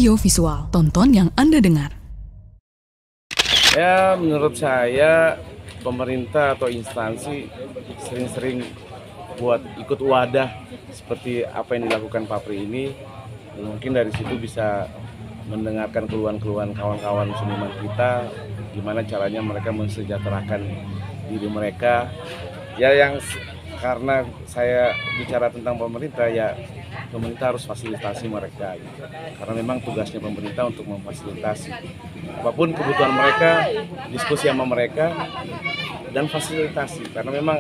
audiovisual. Tonton yang Anda dengar. Ya, menurut saya pemerintah atau instansi sering-sering buat ikut wadah seperti apa yang dilakukan Papri ini. Mungkin dari situ bisa mendengarkan keluhan-keluhan kawan-kawan seniman kita, gimana caranya mereka mensejahterakan diri mereka. Ya, karena saya bicara tentang pemerintah, ya pemerintah harus fasilitasi mereka gitu. Karena memang tugasnya pemerintah untuk memfasilitasi apapun kebutuhan mereka, diskusi sama mereka dan fasilitasi. Karena memang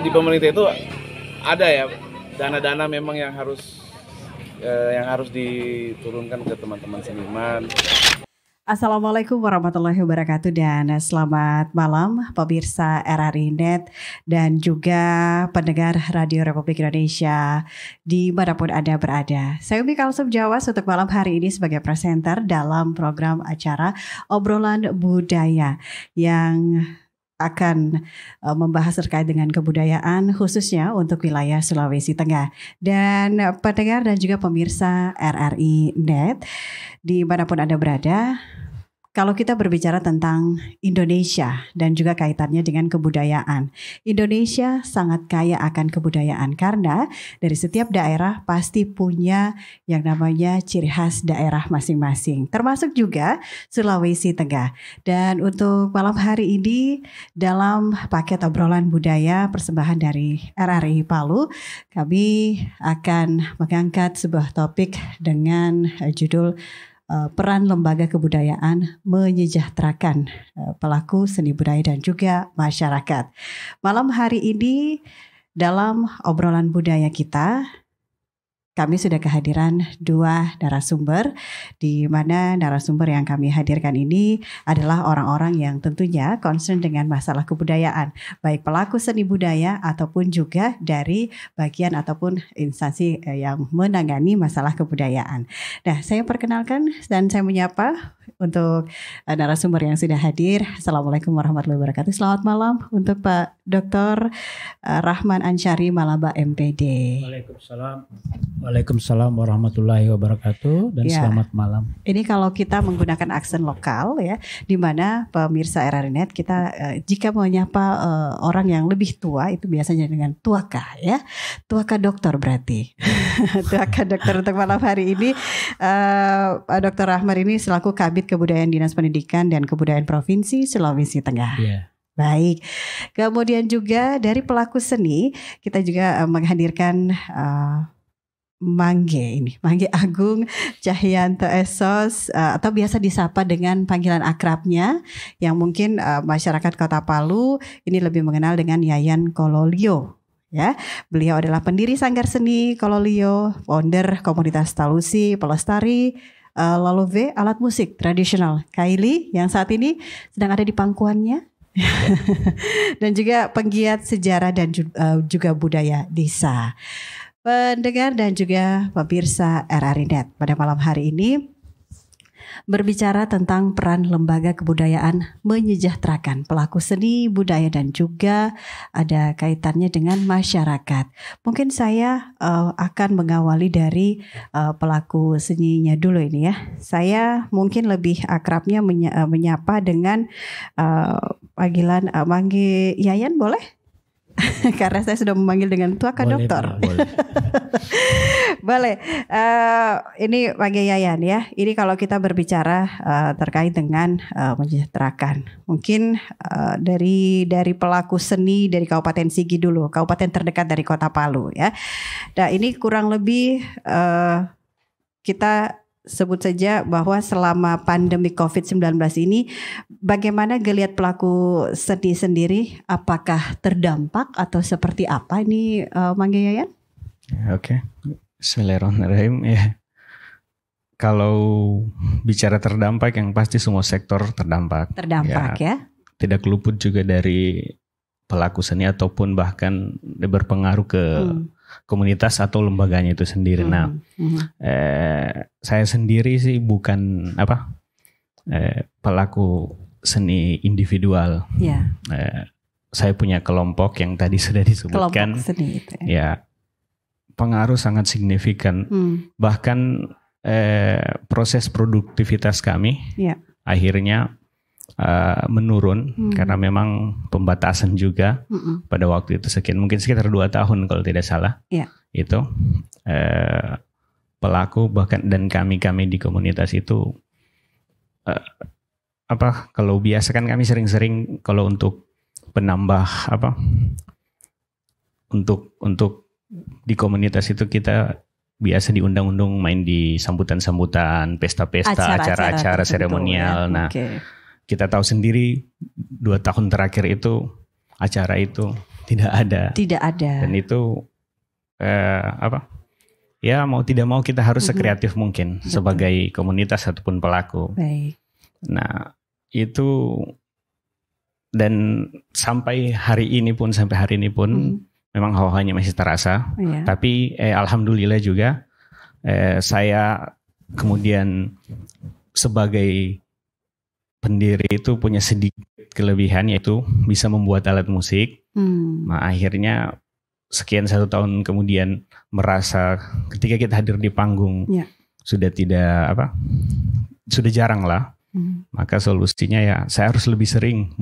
di pemerintah itu ada ya dana-dana memang yang harus diturunkan ke teman-teman seniman. Assalamualaikum warahmatullahi wabarakatuh dan selamat malam pemirsa RRI Net dan juga pendengar Radio Republik Indonesia dimanapun Anda berada. Saya Umi Kalsum Jawas untuk malam hari ini sebagai presenter dalam program acara Obrolan Budaya yang akan membahas terkait dengan kebudayaan khususnya untuk wilayah Sulawesi Tengah. Dan pendengar dan juga pemirsa RRI Net dimanapun Anda berada, kalau kita berbicara tentang Indonesia dan juga kaitannya dengan kebudayaan, Indonesia sangat kaya akan kebudayaan karena dari setiap daerah pasti punya yang namanya ciri khas daerah masing-masing, termasuk juga Sulawesi Tengah. Dan untuk malam hari ini dalam paket obrolan budaya persembahan dari RRI Palu, kami akan mengangkat sebuah topik dengan judul peran lembaga kebudayaan menyejahterakan pelaku seni budaya dan juga masyarakat. Malam hari ini dalam obrolan budaya kita, kami sudah kehadiran dua narasumber, di mana narasumber yang kami hadirkan ini adalah orang-orang yang tentunya concern dengan masalah kebudayaan, baik pelaku seni budaya ataupun juga dari bagian ataupun instansi yang menangani masalah kebudayaan. Nah, saya perkenalkan dan saya menyapa untuk narasumber yang sudah hadir. Assalamualaikum warahmatullahi wabarakatuh. Selamat malam untuk Pak Dr. Rahman Ansyari Malaba MPD. Waalaikumsalam warahmatullahi wabarakatuh dan selamat malam. Ini kalau kita menggunakan aksen lokal ya, di mana pemirsa RRI Net kita jika menyapa orang yang lebih tua itu biasanya dengan tuaka ya, tuaka dokter berarti. Tuaka dokter untuk malam hari ini Dr. Rahman ini selaku Kabid Kebudayaan Dinas Pendidikan dan Kebudayaan Provinsi Sulawesi Tengah. Yeah. Baik, kemudian juga dari pelaku seni kita juga menghadirkan Mangge Agung Cahyanto Esos atau biasa disapa dengan panggilan akrabnya yang mungkin masyarakat Kota Palu ini lebih mengenal dengan Yayan Kololio. Ya, beliau adalah pendiri Sanggar Seni Kololio, founder komunitas Talusi Pelestari Lalove alat musik tradisional Kaili yang saat ini sedang ada di pangkuannya. Dan juga penggiat sejarah dan juga budaya desa. Pendengar dan juga pemirsa RRI Net, pada malam hari ini berbicara tentang peran lembaga kebudayaan menyejahterakan pelaku seni budaya dan juga ada kaitannya dengan masyarakat. Mungkin saya akan mengawali dari pelaku seninya dulu ini ya. Saya mungkin lebih akrabnya menyapa dengan panggilan Mangge Yayan, boleh? Karena saya sudah memanggil dengan tuaka dokter. Boleh. Boleh. Ini Mangge Yayan ya. Ini kalau kita berbicara terkait dengan menyejahterakan, mungkin dari pelaku seni dari Kabupaten Sigi dulu, kabupaten terdekat dari Kota Palu ya. Nah, ini kurang lebih kita sebut saja bahwa selama pandemi COVID-19 ini bagaimana geliat pelaku seni sendiri, apakah terdampak atau seperti apa ini Mangge Yayan? Oke. Bismillahirrahmanirrahim ya. Kalau bicara terdampak yang pasti semua sektor terdampak. Terdampak ya. Tidak luput juga dari pelaku seni ataupun bahkan berpengaruh ke komunitas atau lembaganya itu sendiri. Nah, saya sendiri sih bukan pelaku seni individual. Ya. Saya punya kelompok yang tadi sudah disebutkan. Kelompok seni itu ya. Pengaruh sangat signifikan. Bahkan proses produktivitas kami akhirnya menurun karena memang pembatasan juga pada waktu itu mungkin sekitar 2 tahun kalau tidak salah. Itu pelaku bahkan dan kami di komunitas itu kalau biasa kan kami sering-sering kalau untuk penambah untuk di komunitas itu kita biasa diundang-undang main di sambutan-sambutan, pesta-pesta, acara-acara seremonial. Nah, kita tahu sendiri 2 tahun terakhir itu acara itu tidak ada. Dan itu ya mau tidak mau kita harus sekreatif mungkin sebagai komunitas ataupun pelaku. Nah, itu dan sampai hari ini pun memang hawanya masih terasa. Tapi alhamdulillah juga saya kemudian sebagai pendiri itu punya sedikit kelebihan, yaitu bisa membuat alat musik. Nah, akhirnya sekian 1 tahun kemudian merasa ketika kita hadir di panggung sudah sudah jarang lah. Maka solusinya ya saya harus lebih sering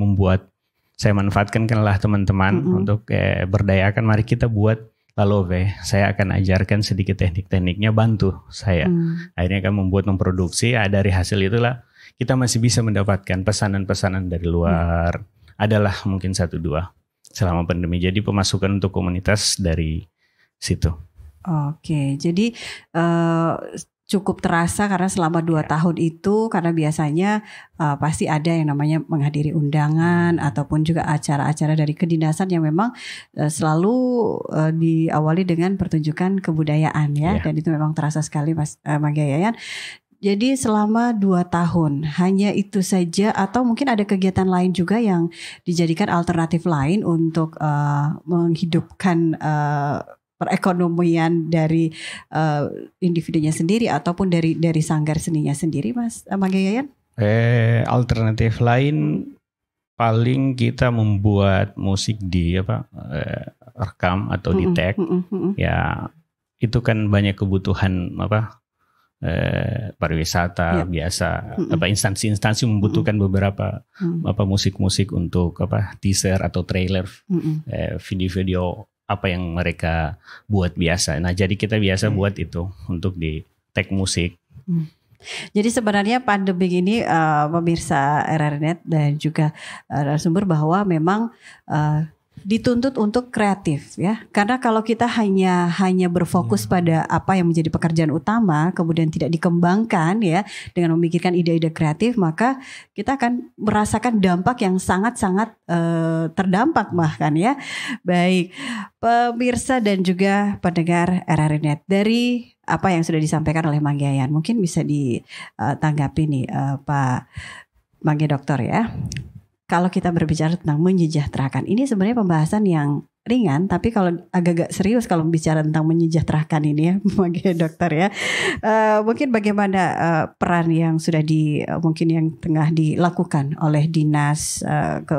saya manfaatkanlah teman-teman untuk berdayakan, mari kita buat lalove. Saya akan ajarkan sedikit teknik-tekniknya, bantu saya. Akhirnya kan memproduksi, dari hasil itulah kita masih bisa mendapatkan pesanan-pesanan dari luar. Adalah mungkin 1-2 selama pandemi. Jadi pemasukan untuk komunitas dari situ. Oke, jadi cukup terasa karena selama 2 tahun itu, karena biasanya pasti ada yang namanya menghadiri undangan ataupun juga acara-acara dari kedinasan yang memang selalu diawali dengan pertunjukan kebudayaan dan itu memang terasa sekali Mas Mangga Yayan. Jadi selama 2 tahun hanya itu saja atau mungkin ada kegiatan lain juga yang dijadikan alternatif lain untuk menghidupkan perekonomian dari individunya sendiri ataupun dari sanggar seninya sendiri, Mas Mangga Yayan? Alternatif lain paling kita membuat musik di rekam atau di tag. Ya itu kan banyak kebutuhan pariwisata biasa, instansi-instansi membutuhkan beberapa musik-musik untuk teaser atau trailer, video-video apa yang mereka buat biasa. Nah, jadi kita biasa buat itu untuk di tag musik. Jadi sebenarnya pandemi ini pemirsa RRNet dan juga narasumber bahwa memang dituntut untuk kreatif ya. Karena kalau kita hanya berfokus pada apa yang menjadi pekerjaan utama kemudian tidak dikembangkan ya dengan memikirkan ide-ide kreatif, maka kita akan merasakan dampak yang sangat-sangat terdampak bahkan ya. Baik, pemirsa dan juga pendengar RRNet, dari apa yang sudah disampaikan oleh Mangga Yayan mungkin bisa ditanggapi nih Pak Mangga Doktor ya. Kalau kita berbicara tentang menyejahterakan, ini sebenarnya pembahasan yang ringan, tapi kalau agak-agak serius kalau bicara tentang menyejahterakan ini ya, Mangga Dokter ya. Mungkin bagaimana peran yang sudah mungkin yang tengah dilakukan oleh dinas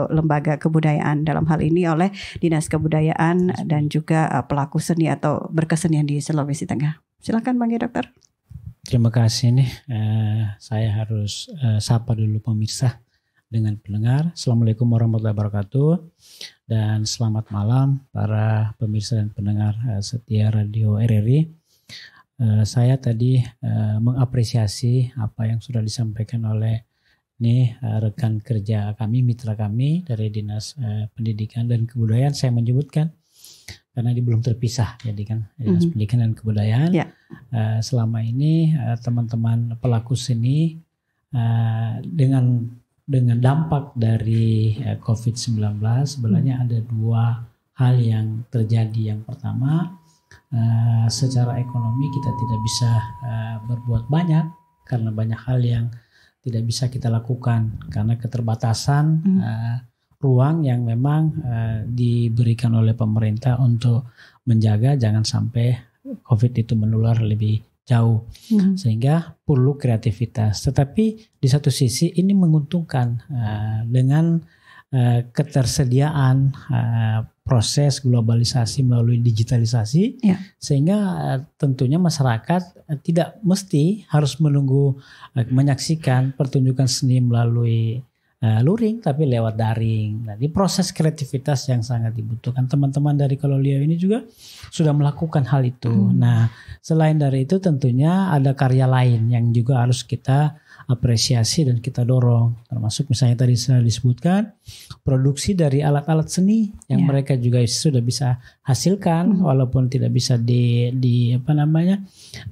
lembaga kebudayaan dalam hal ini oleh Dinas Kebudayaan dan juga pelaku seni atau berkesenian di Sulawesi Tengah. Silakan Mangga Dokter. Terima kasih nih. Saya harus sapa dulu pemirsa dengan pendengar. Assalamualaikum warahmatullahi wabarakatuh dan selamat malam para pemirsa dan pendengar setia Radio RRI. Saya tadi mengapresiasi apa yang sudah disampaikan oleh rekan kerja kami, mitra kami dari Dinas Pendidikan dan Kebudayaan. Saya menyebutkan karena ini belum terpisah, jadi kan Dinas Pendidikan dan Kebudayaan. Selama ini teman-teman pelaku seni dengan dampak dari COVID-19 sebenarnya ada 2 hal yang terjadi. Yang pertama, secara ekonomi kita tidak bisa berbuat banyak karena banyak hal yang tidak bisa kita lakukan karena keterbatasan ruang yang memang diberikan oleh pemerintah untuk menjaga jangan sampai COVID itu menular lebih jauh, sehingga perlu kreativitas. Tetapi di satu sisi ini menguntungkan dengan ketersediaan proses globalisasi melalui digitalisasi, sehingga tentunya masyarakat tidak mesti harus menunggu menyaksikan pertunjukan seni melalui luring, tapi lewat daring. Nah, di proses kreativitas yang sangat dibutuhkan. Teman-teman dari Kololiau ini juga sudah melakukan hal itu. Nah, selain dari itu tentunya ada karya lain yang juga harus kita apresiasi dan kita dorong. Termasuk misalnya tadi sudah disebutkan produksi dari alat-alat seni yang mereka juga sudah bisa hasilkan walaupun tidak bisa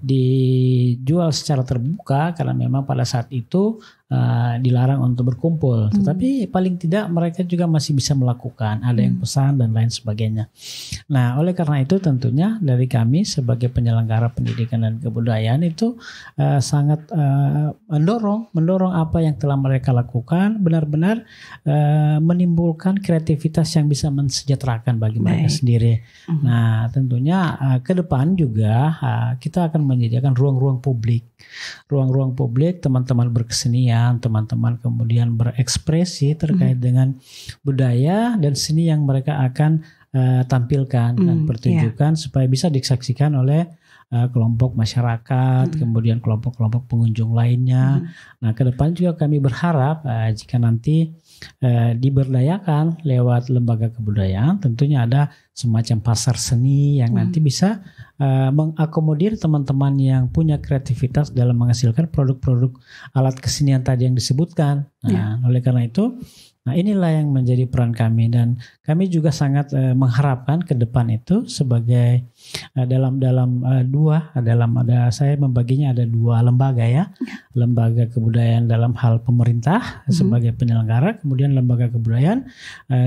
dijual secara terbuka karena memang pada saat itu dilarang untuk berkumpul. Tetapi paling tidak mereka juga masih bisa melakukan, ada yang pesan dan lain sebagainya. Nah, oleh karena itu tentunya dari kami sebagai penyelenggara pendidikan dan kebudayaan itu sangat mendorong apa yang telah mereka lakukan benar-benar menimbulkan kreativitas yang bisa mensejahterakan bagi mereka sendiri. Nah, tentunya ke depan juga kita akan menyediakan ruang-ruang publik teman-teman berkesenian, teman-teman kemudian berekspresi terkait dengan budaya dan seni yang mereka akan tampilkan dan pertunjukan supaya bisa disaksikan oleh kelompok masyarakat, kemudian kelompok-kelompok pengunjung lainnya. Nah, ke depan juga kami berharap jika nanti diberdayakan lewat lembaga kebudayaan, tentunya ada semacam pasar seni yang nanti bisa mengakomodir teman-teman yang punya kreativitas dalam menghasilkan produk-produk alat kesenian tadi yang disebutkan. Nah, oleh karena itu, inilah yang menjadi peran kami dan kami juga sangat mengharapkan ke depan itu sebagai saya membaginya ada dua lembaga lembaga kebudayaan dalam hal pemerintah sebagai penyelenggara, kemudian lembaga kebudayaan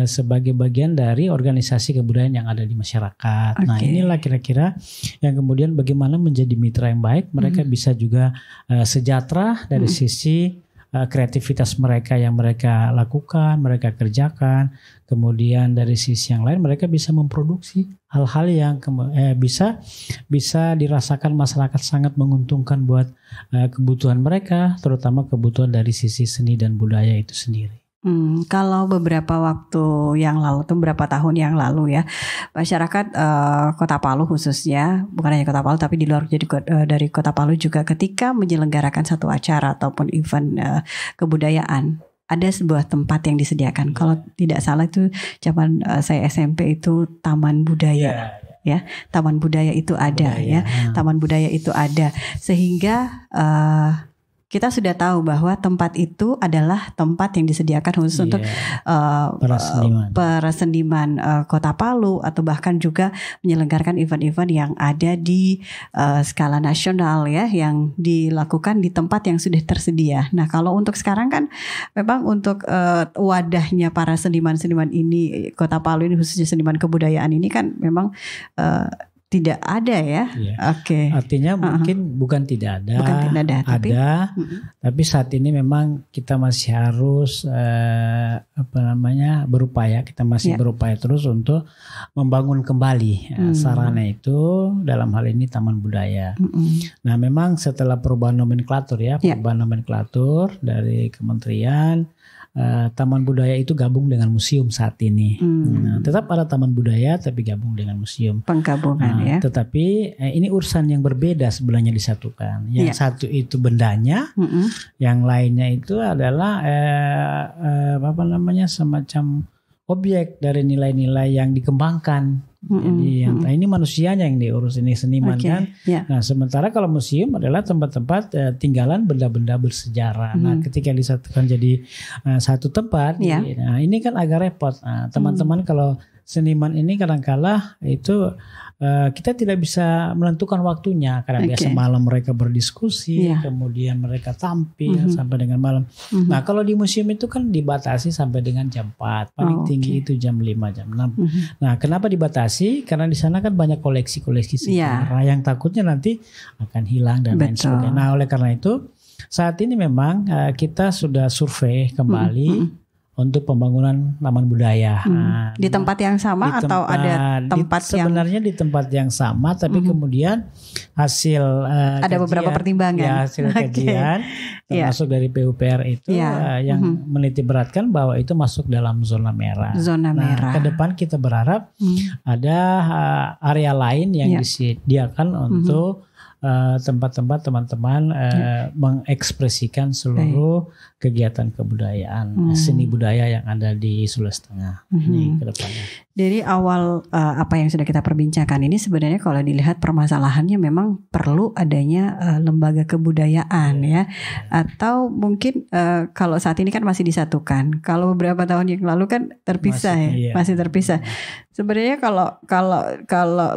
sebagai bagian dari organisasi kebudayaan yang ada di masyarakat. Nah, inilah kira-kira yang kemudian bagaimana menjadi mitra yang baik, mereka bisa juga sejahtera dari sisi kreativitas mereka yang mereka lakukan, mereka kerjakan. Kemudian dari sisi yang lain mereka bisa memproduksi hal-hal yang bisa dirasakan masyarakat sangat menguntungkan buat kebutuhan mereka, terutama kebutuhan dari sisi seni dan budaya itu sendiri. Kalau beberapa waktu yang lalu, beberapa tahun yang lalu ya, masyarakat Kota Palu khususnya, bukan hanya Kota Palu tapi di luar dari Kota Palu juga ketika menyelenggarakan satu acara ataupun event kebudayaan, ada sebuah tempat yang disediakan. Kalau tidak salah itu zaman saya SMP itu Taman Budaya. Ya, Taman Budaya itu ada Taman Budaya itu ada sehingga kita sudah tahu bahwa tempat itu adalah tempat yang disediakan khusus untuk para seniman Kota Palu atau bahkan juga menyelenggarakan event-event yang ada di skala nasional yang dilakukan di tempat yang sudah tersedia. Nah, kalau untuk sekarang kan memang untuk wadahnya para seniman-seniman ini Kota Palu ini khususnya seniman kebudayaan ini kan memang tidak ada ya. Artinya mungkin bukan tidak ada, tapi saat ini memang kita masih harus berupaya. Kita masih berupaya terus untuk membangun kembali sarana itu, dalam hal ini Taman Budaya. Nah, memang setelah perubahan nomenklatur dari kementerian, Taman Budaya itu gabung dengan museum saat ini. Nah, tetap ada Taman Budaya tapi gabung dengan museum. Penggabungan Tetapi ini urusan yang berbeda sebenarnya disatukan. Yang satu itu bendanya, yang lainnya itu adalah semacam objek dari nilai-nilai yang dikembangkan. Jadi ini manusianya yang diurus, ini seniman kan. Nah, sementara kalau museum adalah tempat-tempat tinggalan benda-benda bersejarah. Nah, ketika disatukan jadi satu tempat, nah ini kan agak repot. Nah, teman-teman kalau seniman ini kadang-kala itu kita tidak bisa menentukan waktunya karena biasa malam mereka berdiskusi, kemudian mereka tampil sampai dengan malam. Nah, kalau di museum itu kan dibatasi sampai dengan jam 4, paling tinggi itu jam 5, jam 6. Nah, kenapa dibatasi? Karena di sana kan banyak koleksi-koleksi sejarah yang takutnya nanti akan hilang dan lain sebagainya. Nah, oleh karena itu saat ini memang kita sudah survei kembali untuk pembangunan taman budaya. Di tempat yang sama atau ada tempat sebenarnya di tempat yang sama, tapi kemudian hasil ada kajian, beberapa pertimbangan. Ya, hasil kajian termasuk dari PUPR itu yang menitik beratkan bahwa itu masuk dalam zona merah. Zona merah. Ke depan kita berharap ada area lain yang disediakan untuk tempat-tempat teman-teman mengekspresikan seluruh kegiatan kebudayaan, seni budaya yang ada di Sulawesi Tengah ini ke depannya. Dari awal apa yang sudah kita perbincangkan ini sebenarnya kalau dilihat permasalahannya memang perlu adanya lembaga kebudayaan ya, atau mungkin kalau saat ini kan masih disatukan. Kalau beberapa tahun yang lalu kan terpisah masih terpisah. Sebenarnya kalau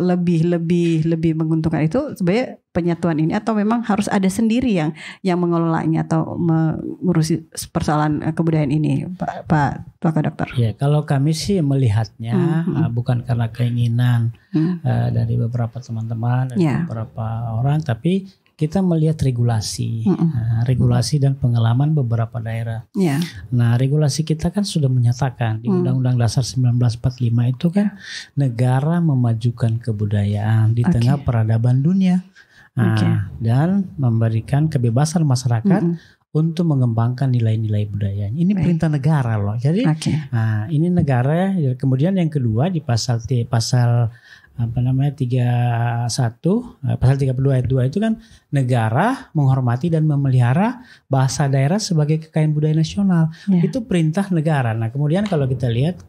lebih menguntungkan itu sebenarnya penyatuan ini, atau memang harus ada sendiri yang mengelolanya atau mengurusi persoalan kebudayaan ini, Pak Dokter? Ya, kalau kami sih melihatnya bukan karena keinginan dari beberapa teman-teman, dari beberapa orang, tapi kita melihat regulasi, regulasi dan pengalaman beberapa daerah. Nah, regulasi kita kan sudah menyatakan di Undang-Undang Dasar 1945 itu kan negara memajukan kebudayaan di tengah peradaban dunia. Dan memberikan kebebasan masyarakat untuk mengembangkan nilai-nilai budaya. Ini perintah negara loh. Jadi ini negara. Kemudian yang kedua di pasal 31 pasal 32 ayat 2 itu kan negara menghormati dan memelihara bahasa daerah sebagai kekayaan budaya nasional. Itu perintah negara. Nah, kemudian kalau kita lihat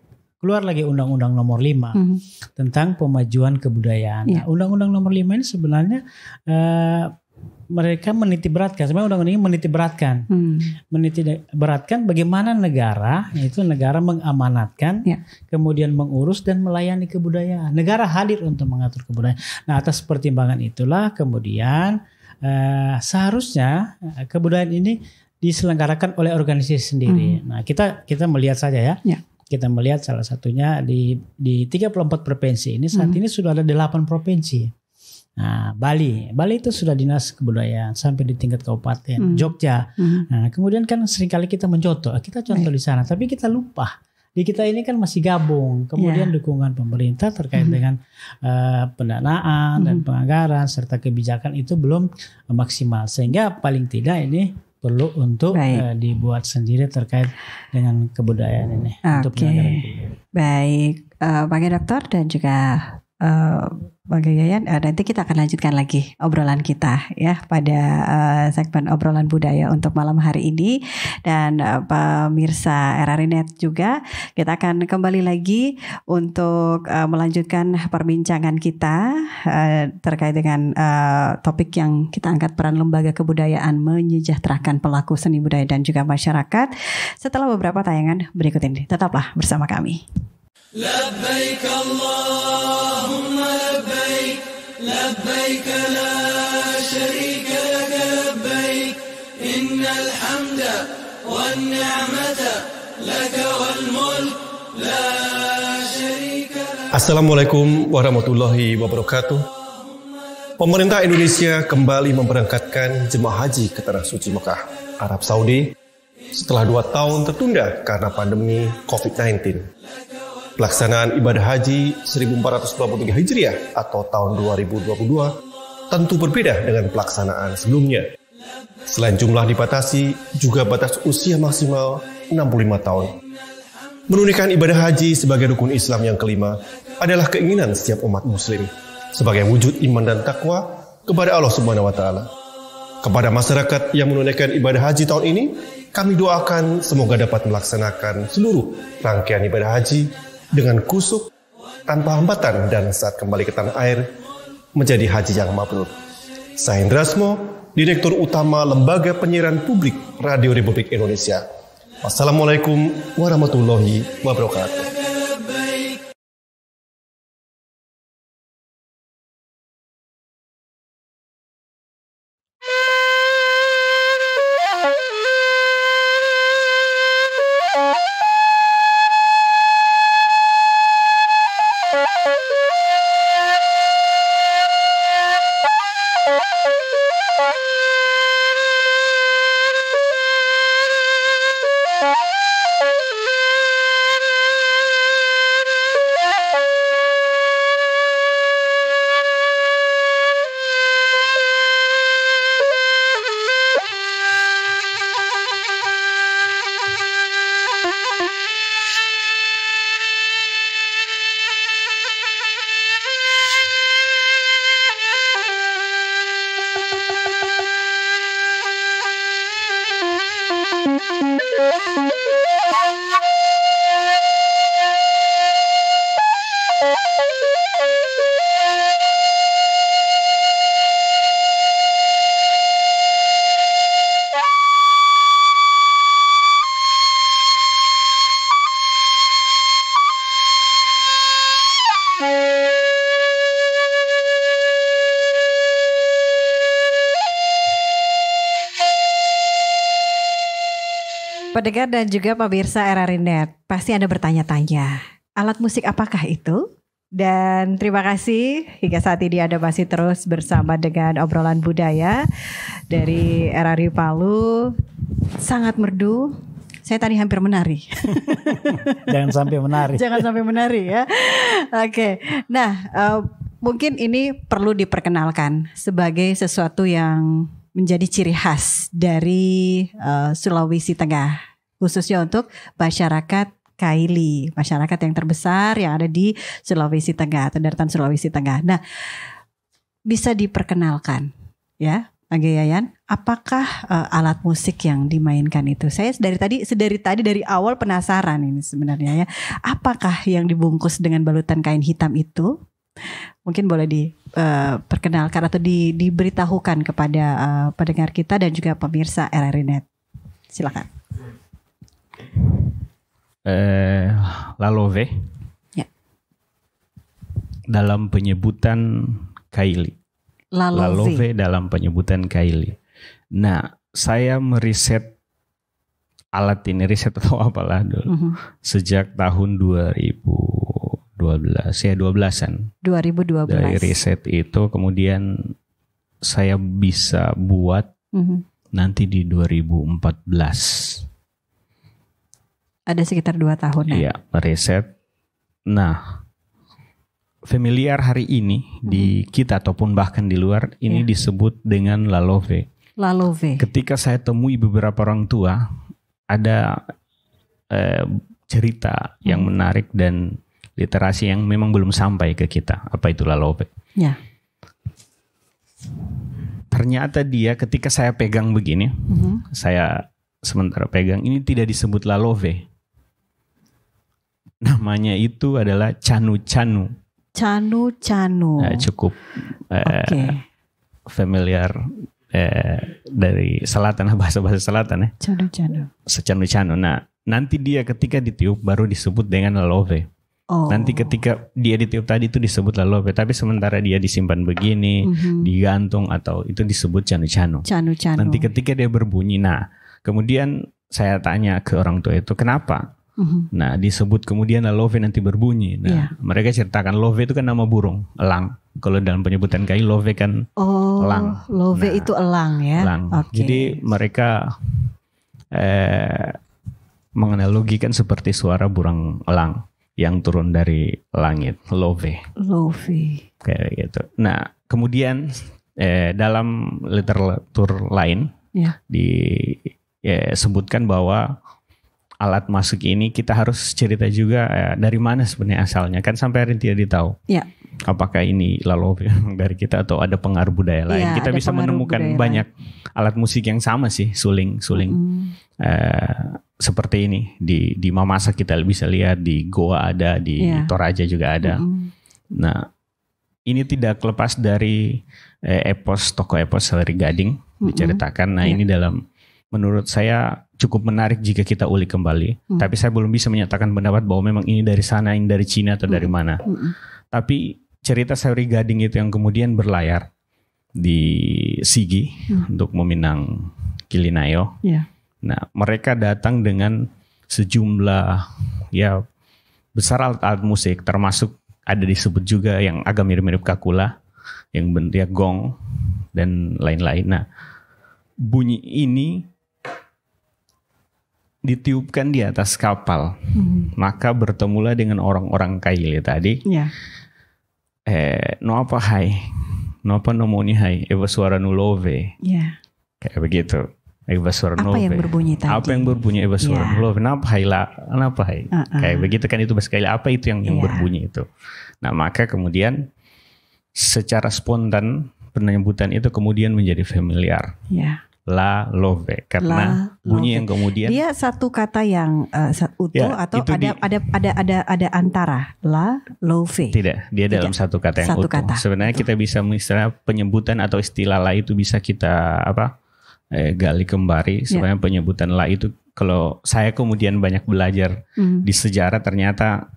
keluar lagi Undang-Undang Nomor 5 tentang pemajuan kebudayaan. Nah, Undang-Undang Nomor 5 ini sebenarnya mereka menitik beratkan. Sebenarnya undang-undang ini menitik beratkan bagaimana negara mengamanatkan, kemudian mengurus dan melayani kebudayaan. Negara hadir untuk mengatur kebudayaan. Nah, atas pertimbangan itulah kemudian seharusnya kebudayaan ini diselenggarakan oleh organisasi sendiri. Nah, kita melihat saja ya. Kita melihat salah satunya di 34 provinsi ini saat ini sudah ada 8 provinsi. Nah, Bali itu sudah dinas kebudayaan sampai di tingkat kabupaten. Jogja. Nah, kemudian kan seringkali kita mencontoh, kita contoh di sana, tapi kita lupa. Di kita ini kan masih gabung. Kemudian dukungan pemerintah terkait dengan pendanaan dan penganggaran serta kebijakan itu belum maksimal. Sehingga paling tidak ini perlu untuk dibuat sendiri terkait dengan kebudayaan ini. Untuk Baik, Pak Dokter dan juga Bang Yayan, nanti kita akan lanjutkan lagi obrolan kita ya pada segmen obrolan budaya untuk malam hari ini. Dan pemirsa RRI.net juga kita akan kembali lagi untuk melanjutkan perbincangan kita terkait dengan topik yang kita angkat, peran lembaga kebudayaan menyejahterakan pelaku seni budaya dan juga masyarakat, setelah beberapa tayangan berikut ini. Tetaplah bersama kami. لبيك اللهم لبيك لبيك لا شريك لك لبيك إن الحمد والنعمة لك والملك لا شريك لك. Assalamualaikum warahmatullahi wabarakatuh. Pemerintah Indonesia kembali memberangkatkan jemaah haji ke Tanah Suci Mekah, Arab Saudi setelah 2 tahun tertunda karena pandemi COVID-19. Pelaksanaan ibadah haji 1423 Hijriah atau tahun 2022 tentu berbeda dengan pelaksanaan sebelumnya. Selain jumlah dibatasi, juga batas usia maksimal 65 tahun. Menunaikan ibadah haji sebagai rukun Islam yang kelima adalah keinginan setiap umat muslim sebagai wujud iman dan takwa kepada Allah Subhanahu wa taala. Kepada masyarakat yang menunaikan ibadah haji tahun ini, kami doakan semoga dapat melaksanakan seluruh rangkaian ibadah haji dengan kusuk, tanpa hambatan, dan saat kembali ke tanah air menjadi haji yang mabrur. Saya Indrasmo, Direktur Utama Lembaga Penyiaran Publik Radio Republik Indonesia. Wassalamualaikum warahmatullahi wabarakatuh. Pendengar dan juga pemirsa RRI Net, pasti Anda bertanya-tanya, alat musik apakah itu? Dan terima kasih hingga saat ini Anda masih terus bersama dengan obrolan budaya dari RRI Palu. Sangat merdu. Saya tadi hampir menari. Jangan sampai menari. Jangan sampai menari ya. Oke. Nah, mungkin ini perlu diperkenalkan sebagai sesuatu yang menjadi ciri khas dari Sulawesi Tengah, khususnya untuk masyarakat Kaili, masyarakat yang terbesar yang ada di Sulawesi Tengah atau daratan Sulawesi Tengah. Nah, bisa diperkenalkan ya, Angge Yayan, apakah alat musik yang dimainkan itu? Saya dari tadi dari awal penasaran ini sebenarnya ya, apakah yang dibungkus dengan balutan kain hitam itu? Mungkin boleh diperkenalkan atau diberitahukan kepada pendengar kita dan juga pemirsa RRI Net. Silakan. Lalove. Ya. Dalam penyebutan Kaili. Lalove dalam penyebutan Kaili. Nah, saya meriset alat ini, riset atau apalah dulu, sejak tahun 12-an. 2012. Dari riset itu kemudian saya bisa buat nanti di 2014. Ada sekitar 2 tahun ya? Iya, riset. Nah, familiar hari ini di kita ataupun bahkan di luar ini disebut dengan lalove. Lalove. Ketika saya temui beberapa orang tua, ada cerita yang menarik dan literasi yang memang belum sampai ke kita. Apa itu lalove? Ya. Ternyata dia ketika saya pegang begini, saya sementara pegang, ini tidak disebut lalove. Namanya itu adalah canu-canu. Canu-canu. Cukup familiar dari selatan, bahasa-bahasa selatan ya. Canu-canu. Secanu-canu. Nah, nanti dia ketika ditiup baru disebut dengan lalove. Oh. Nanti ketika dia ditiup tadi itu disebut lalove, tapi sementara dia disimpan begini, digantung atau itu disebut canu-canu. Canu-canu. Nanti ketika dia berbunyi, nah kemudian saya tanya ke orang tua itu kenapa? Nah disebut kemudian lalove nanti berbunyi. Nah mereka ceritakan love itu kan nama burung, elang. Kalau dalam penyebutan Kaili love kan elang. Love itu elang ya. Elang. Okay. Jadi mereka menganalogikan seperti suara burung elang yang turun dari langit, love. Kayak gitu. Nah, kemudian dalam literatur lain disebutkan bahwa alat musik ini kita harus cerita juga dari mana sebenarnya asalnya. Kan sampai hari ini tidak ditahu. Ya. Apakah ini lalove dari kita atau ada pengaruh budaya lain. Kita bisa menemukan banyak alat musik yang sama sih, suling. Seperti ini di Mamasa kita bisa lihat, di Goa ada, di Toraja juga ada. Nah, ini tidak lepas dari tokoh epos Seleri Gading diceritakan. Nah, ini menurut saya cukup menarik jika kita ulik kembali. Tapi saya belum bisa menyatakan pendapat bahwa memang ini dari sana, ini dari Cina atau dari mana. Tapi cerita Seleri Gading itu yang kemudian berlayar di Sigi untuk meminang Kilinayo. Nah, mereka datang dengan sejumlah besar alat musik, termasuk ada disebut juga yang agak mirip-mirip kakula, yang bentuknya gong dan lain-lain. Nah, bunyi ini ditiupkan di atas kapal, maka bertemulah dengan orang-orang Kaili tadi. No apa hai, no apa nomoni hai, eva suara nulove, kayak begitu. Apa yang berbunyi tadi? Apa yang berbunyi Eva suara nulove? Kenapa hai? Kayak begitu kan itu sekali. Apa itu yang berbunyi itu? Nah, maka kemudian secara spontan penyebutan itu kemudian menjadi familiar. la love karena bunyi yang kemudian dia satu kata yang utuh Ya, atau itu ada antara la love. tidak, dia dalam satu kata yang Satu utuh. kata. Sebenarnya kita bisa misalnya penyebutan atau istilah la itu bisa kita gali kembali. Sebenarnya penyebutan la itu kalau saya kemudian banyak belajar di sejarah ternyata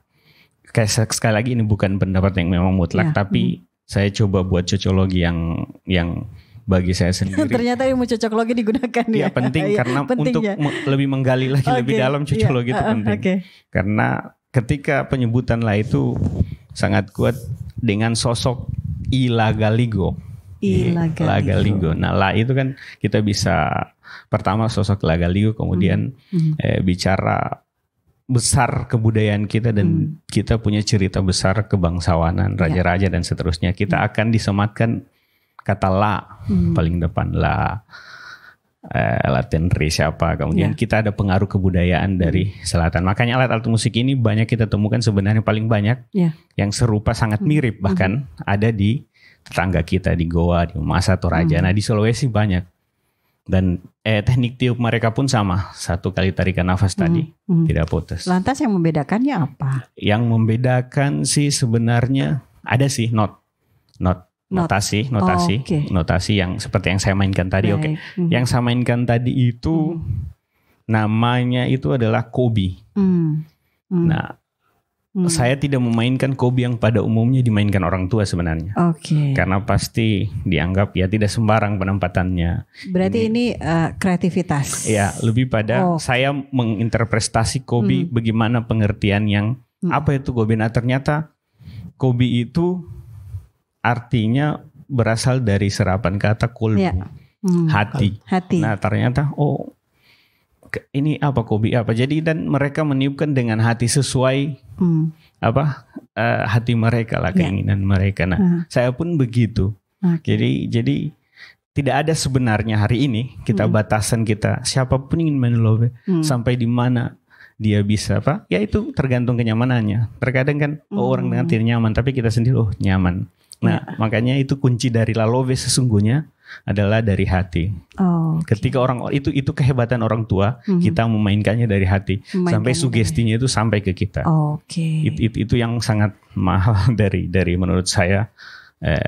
kayak sekali lagi ini bukan pendapat yang memang mutlak tapi saya coba buat cocologi yang bagi saya sendiri Ternyata ilmu cocokologi digunakan ya penting karena untuk lebih menggali lagi lebih dalam cocologi itu penting. Karena ketika penyebutan la itu sangat kuat dengan sosok ilagaligo. Lagaligo. Nah, la itu kan kita bisa pertama sosok lagaligo kemudian bicara besar kebudayaan kita dan kita punya cerita besar kebangsawanan, raja-raja dan seterusnya. Kita akan disematkan kata la paling depan la Latenri siapa kemudian kita ada pengaruh kebudayaan dari selatan. Makanya alat-alat musik ini banyak kita temukan sebenarnya paling banyak yang serupa sangat mirip bahkan ada di tetangga kita di Goa, di Masa Toraja. Nah di Sulawesi banyak dan teknik tiup mereka pun sama, satu kali tarikan nafas tadi tidak putus. Lantas yang membedakannya apa? Yang membedakan sih sebenarnya ada sih notasi yang seperti yang saya mainkan tadi. Yang saya mainkan tadi itu namanya itu adalah kobi. Nah saya tidak memainkan kobi yang pada umumnya dimainkan orang tua sebenarnya. Karena pasti dianggap ya tidak sembarang penempatannya. Berarti ini kreativitas. Ya lebih pada saya menginterpretasi kobi bagaimana pengertian yang apa itu kobi. Nah ternyata kobi itu artinya berasal dari serapan kata kolbu, hati. Nah ternyata ini apa kobi apa. Jadi dan mereka meniupkan dengan hati sesuai hati mereka lah, keinginan mereka. Nah saya pun begitu. Jadi tidak ada sebenarnya hari ini kita batasan kita siapapun ingin main love sampai di mana dia bisa ya itu tergantung kenyamanannya. Terkadang kan orang dengan tidak nyaman tapi kita sendiri nyaman. Nah makanya itu kunci dari la love sesungguhnya adalah dari hati. Ketika orang itu kehebatan orang tua, kita memainkannya dari hati sampai sugestinya itu sampai ke kita. Itu yang sangat mahal dari menurut saya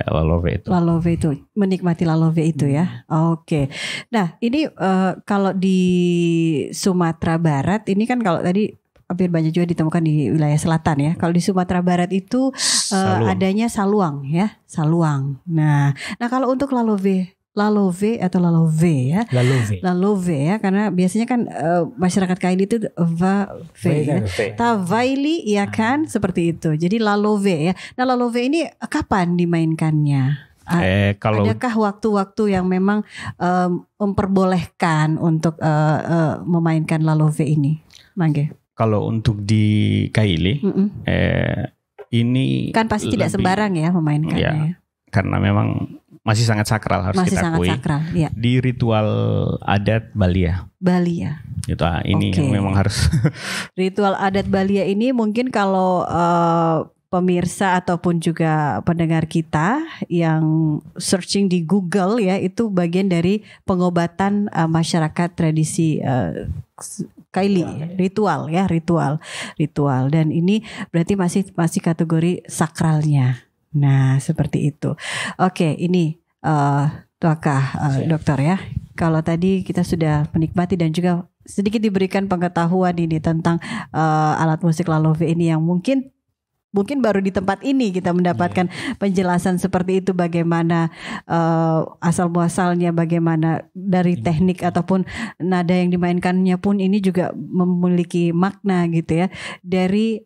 la love itu. La love itu menikmati la love itu ya. Nah ini kalau di Sumatera Barat ini kan kalau tadi hampir banyak juga ditemukan di wilayah selatan ya. Kalau di Sumatera Barat itu adanya saluang ya, saluang. Nah kalau untuk la love atau la love ya, karena biasanya kan masyarakat Kaili itu Tavaili ya kan, seperti itu. Jadi la love ya. Nah la love ini kapan dimainkannya? Adakah waktu-waktu yang memang memperbolehkan untuk memainkan la love ini, Mangge? Kalau untuk di Kaili, ini kan pasti tidak sembarang ya memainkannya. Ya. Karena memang masih sangat sakral harus kita akui. Di ritual adat Balia. Itu ini yang memang harus. Ritual adat Balia ini mungkin kalau pemirsa ataupun juga pendengar kita yang searching di Google ya, itu bagian dari pengobatan masyarakat tradisi Kaili, ritual dan ini berarti masih kategori sakralnya. Nah seperti itu. Ini tuakah dokter ya. Kalau tadi kita sudah menikmati dan juga sedikit diberikan pengetahuan ini tentang alat musik la love ini yang mungkin baru di tempat ini kita mendapatkan penjelasan seperti itu, bagaimana asal muasalnya, bagaimana dari teknik ataupun nada yang dimainkannya pun ini juga memiliki makna gitu ya, dari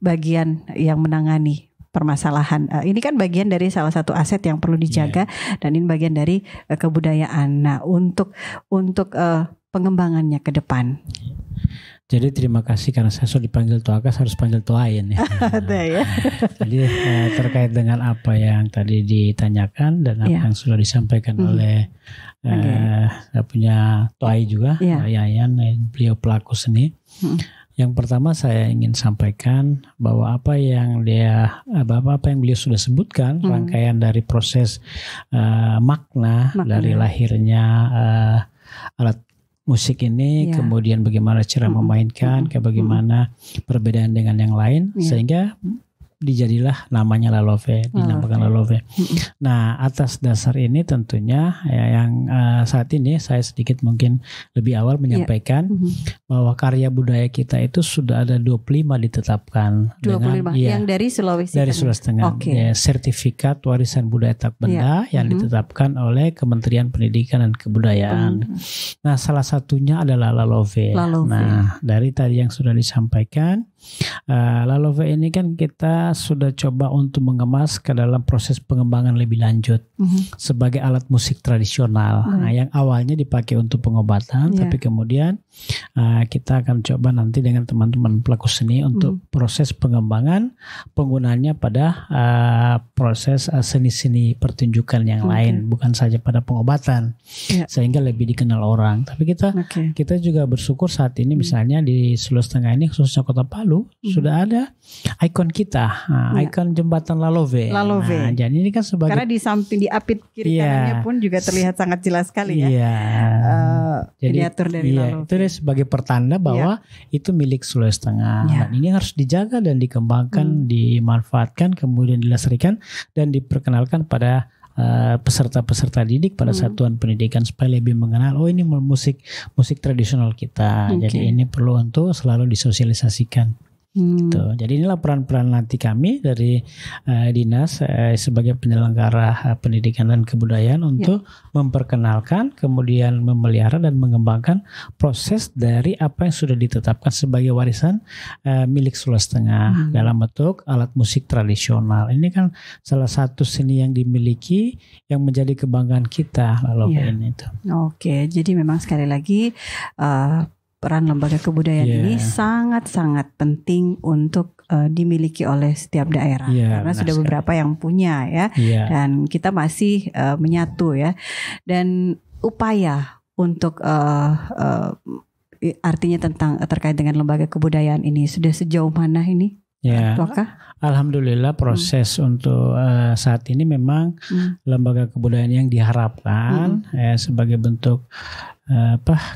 bagian yang menangani permasalahan. Ini kan bagian dari salah satu aset yang perlu dijaga dan ini bagian dari kebudayaan. Nah untuk pengembangannya ke depan. Jadi terima kasih karena saya sudah dipanggil Tuakas, harus panggil Tuain ya. Jadi terkait dengan apa yang tadi ditanyakan dan apa yang sudah disampaikan oleh saya punya Tuai juga, Yayan, beliau pelaku seni. Yang pertama saya ingin sampaikan bahwa apa yang beliau sudah sebutkan, rangkaian dari proses makna dari lahirnya alat musik ini, kemudian bagaimana cara memainkan, bagaimana perbedaan dengan yang lain, sehingga dijadilah namanya Lalove, dinamakan Lalove. Nah, atas dasar ini tentunya yang saat ini saya sedikit mungkin lebih awal menyampaikan bahwa karya budaya kita itu sudah ada 25 ditetapkan 25 dengan yang dari Sulawesi Tengah. Sertifikat warisan budaya tak benda yang ditetapkan oleh Kementerian Pendidikan dan Kebudayaan. Nah, salah satunya adalah Lalove. Nah, dari tadi yang sudah disampaikan, Lalove ini kan kita sudah coba untuk mengemas ke dalam proses pengembangan lebih lanjut sebagai alat musik tradisional. Nah, yang awalnya dipakai untuk pengobatan, tapi kemudian kita akan coba nanti dengan teman-teman pelaku seni untuk proses pengembangan penggunaannya pada proses seni-seni pertunjukan yang lain, bukan saja pada pengobatan, sehingga lebih dikenal orang. Tapi kita juga bersyukur saat ini misalnya di Sulawesi Tengah ini, khususnya Kota Palu, sudah ada ikon kita, ikon jembatan Lalove. Nah, jadi ini kan sebagai, karena di samping di apit kiri kanannya pun juga terlihat sangat jelas sekali jadi miniatur dari Lalove. Itu sebagai pertanda bahwa itu milik Sulawesi Tengah. Dan ini harus dijaga dan dikembangkan, dimanfaatkan, kemudian dilestarikan dan diperkenalkan pada peserta-peserta didik pada satuan pendidikan supaya lebih mengenal ini musik tradisional kita. Jadi ini perlu untuk selalu disosialisasikan. Gitu. Jadi inilah peran-peran nanti kami dari dinas sebagai penyelenggara pendidikan dan kebudayaan untuk memperkenalkan, kemudian memelihara dan mengembangkan proses dari apa yang sudah ditetapkan sebagai warisan milik Sulawesi Tengah dalam bentuk alat musik tradisional. Ini kan salah satu seni yang dimiliki yang menjadi kebanggaan kita ini itu. Oke, jadi memang sekali lagi peran lembaga kebudayaan ini sangat-sangat penting untuk dimiliki oleh setiap daerah karena sudah beberapa yang punya dan kita masih menyatu dan upaya untuk artinya terkait dengan lembaga kebudayaan ini sudah sejauh mana ini? Alhamdulillah proses untuk saat ini memang lembaga kebudayaan yang diharapkan sebagai bentuk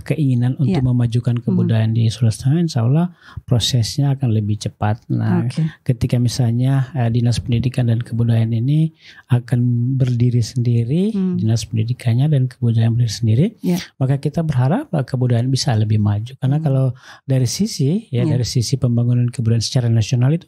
keinginan untuk memajukan kebudayaan di Sulawesi Tengah, insya Allah prosesnya akan lebih cepat. Nah, ketika misalnya Dinas Pendidikan dan Kebudayaan ini akan berdiri sendiri, Dinas Pendidikannya dan Kebudayaan berdiri sendiri, maka kita berharap kebudayaan bisa lebih maju. Karena kalau dari sisi pembangunan kebudayaan secara nasional itu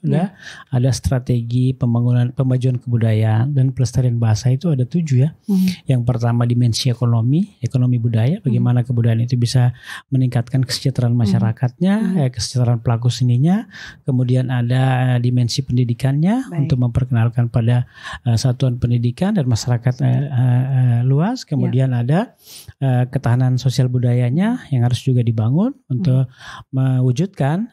ada strategi pemajuan kebudayaan dan pelestarian bahasa itu ada 7 Yang pertama dimensi ekonomi budaya, bagaimana kebudayaan itu bisa meningkatkan kesejahteraan masyarakatnya, kesejahteraan pelaku seninya. Kemudian ada dimensi pendidikannya untuk memperkenalkan pada satuan pendidikan dan masyarakat luas. Kemudian ada ketahanan sosial budayanya yang harus juga dibangun untuk mewujudkan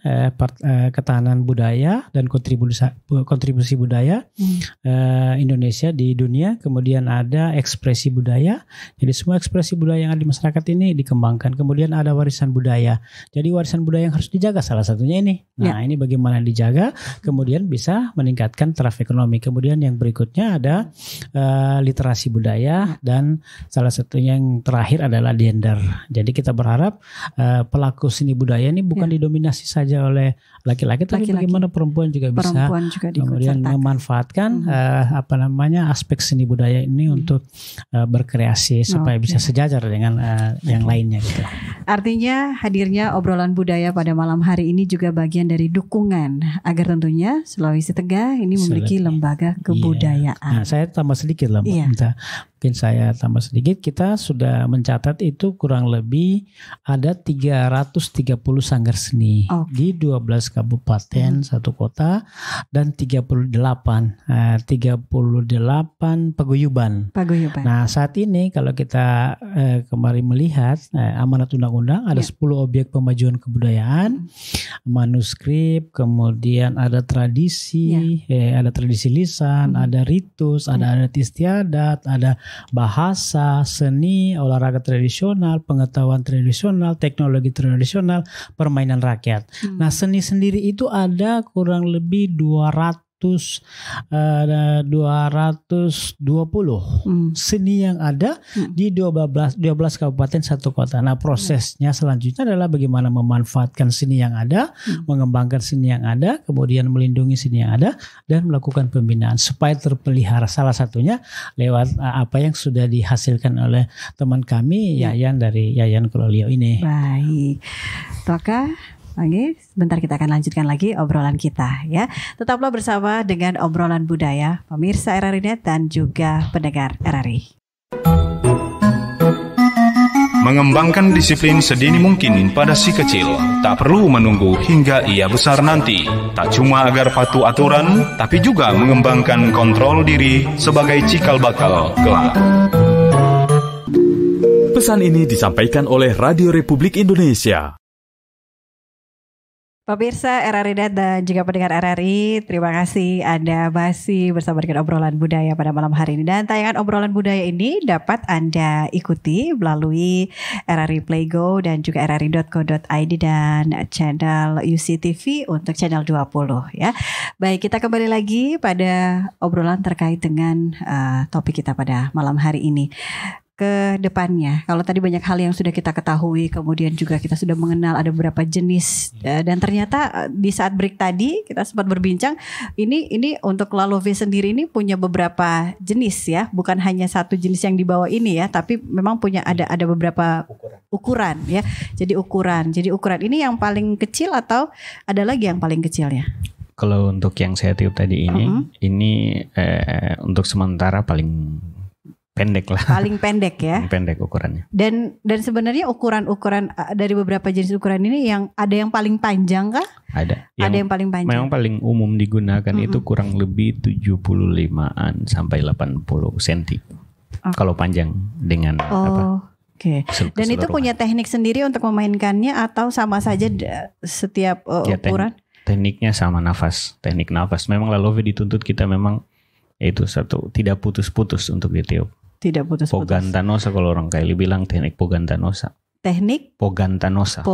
ketahanan budaya dan kontribusi budaya Indonesia di dunia. Kemudian ada ekspresi budaya. Jadi semua ekspresi budaya yang ada di masyarakat ini dikembangkan. Kemudian ada warisan budaya. Jadi warisan budaya yang harus dijaga salah satunya ini. Nah, ini bagaimana dijaga, kemudian bisa meningkatkan taraf ekonomi. Kemudian yang berikutnya ada literasi budaya dan salah satunya yang terakhir adalah gender. Jadi kita berharap pelaku seni budaya ini bukan didominasi saja oleh laki-laki, tapi bagaimana perempuan juga bisa kemudian memanfaatkan aspek seni budaya ini untuk berkreasi supaya bisa sejajar dengan yang lainnya gitu. Artinya hadirnya obrolan budaya pada malam hari ini juga bagian dari dukungan agar tentunya Sulawesi Tengah ini memiliki lembaga kebudayaan. Nah, saya tambah sedikit lah, mungkin saya tambah sedikit. Kita sudah mencatat itu kurang lebih ada 330 sanggar seni di 12 kabupaten, 1 kota, dan 38 paguyuban. Nah, saat ini kalau kita kemarin melihat amanat undang-undang ada 10 objek pemajuan kebudayaan, manuskrip, kemudian ada tradisi, ada tradisi lisan, ada ritus, ada adat istiadat, ada bahasa, seni, olahraga tradisional, pengetahuan tradisional, teknologi tradisional, permainan rakyat. Nah, seni sendiri itu ada kurang lebih 220 seni yang ada di 12 kabupaten satu kota. Nah, prosesnya selanjutnya adalah bagaimana memanfaatkan seni yang ada, mengembangkan seni yang ada, kemudian melindungi seni yang ada dan melakukan pembinaan supaya terpelihara. Salah satunya lewat apa yang sudah dihasilkan oleh teman kami Yayan dari Yayan Kololio ini. Baik. Toka, oke, sebentar kita akan lanjutkan lagi obrolan kita ya. Tetaplah bersama dengan obrolan budaya, pemirsa RRI Net dan juga pendengar RRI. Mengembangkan disiplin sedini mungkin pada si kecil, tak perlu menunggu hingga ia besar nanti. Tak cuma agar patuh aturan, tapi juga mengembangkan kontrol diri sebagai cikal bakal kelak. Pesan ini disampaikan oleh Radio Republik Indonesia. Pemirsa RRI Net dan juga pendengar RRI, terima kasih Anda masih bersama dengan obrolan budaya pada malam hari ini. Dan tayangan obrolan budaya ini dapat Anda ikuti melalui RRI Playgo dan juga rri.co.id dan channel UCTV untuk channel 20 ya. Baik, kita kembali lagi pada obrolan terkait dengan topik kita pada malam hari ini. Ke depannya, kalau tadi banyak hal yang sudah kita ketahui, kemudian juga kita sudah mengenal ada beberapa jenis dan ternyata di saat break tadi kita sempat berbincang ini untuk Lalove sendiri ini punya beberapa jenis ya, bukan hanya satu jenis yang dibawa ini ya, tapi memang punya ada beberapa ukuran ya. Jadi ukuran ini yang paling kecil atau ada lagi yang paling kecilnya? Kalau untuk yang saya tiup tadi ini untuk sementara paling pendek lah. Paling pendek ya. Pendek ukurannya. Dan sebenarnya ukuran dari beberapa jenis ukuran ini yang ada yang paling panjang kah? Ada. Ada yang paling panjang. Memang paling umum digunakan itu kurang lebih 75-an sampai 80 cm. Kalau panjang dengan Oke. Dan itu punya teknik sendiri untuk memainkannya atau sama saja setiap ukuran? Tekniknya sama, teknik nafas. Memang Lalove dituntut kita memang itu satu, tidak putus-putus untuk ditiup. Tidak putus-putus. Pogantanosa kalau orang Kaili bilang teknik Pogantanosa. Teknik? Pogantanosa.